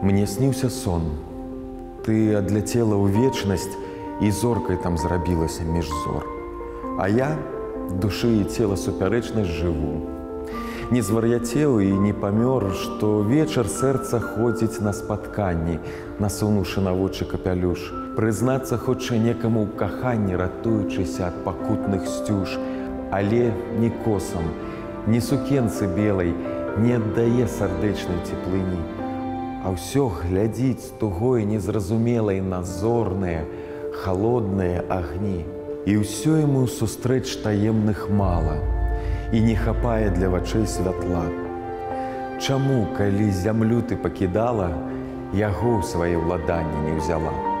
Мне сніўся сон. Ты адляцела ў вечнасць і зоркай там зрабілася між зор. А я душы і цела супярэчнасць жыву. Не звар'яцеў і не памёр, што вечар сэрца ходзіць на спатканні, насунуўшы на вочы капялюш. Прызнацца хоча некаму ў каханні, ратуючыся ад пакутных сцюж, але ні косам, ні сукенцы белай не аддае сардэчнай цеплыні. А ўсё глядзіць тугой незразумелай на зорныя, халодныя агні. І ўсё яму сустрэч таемных мала, і не хапае для вачэй святла. Чаму, калі зямлю ты пакідала, яго ў свае ўладанне не ўзяла?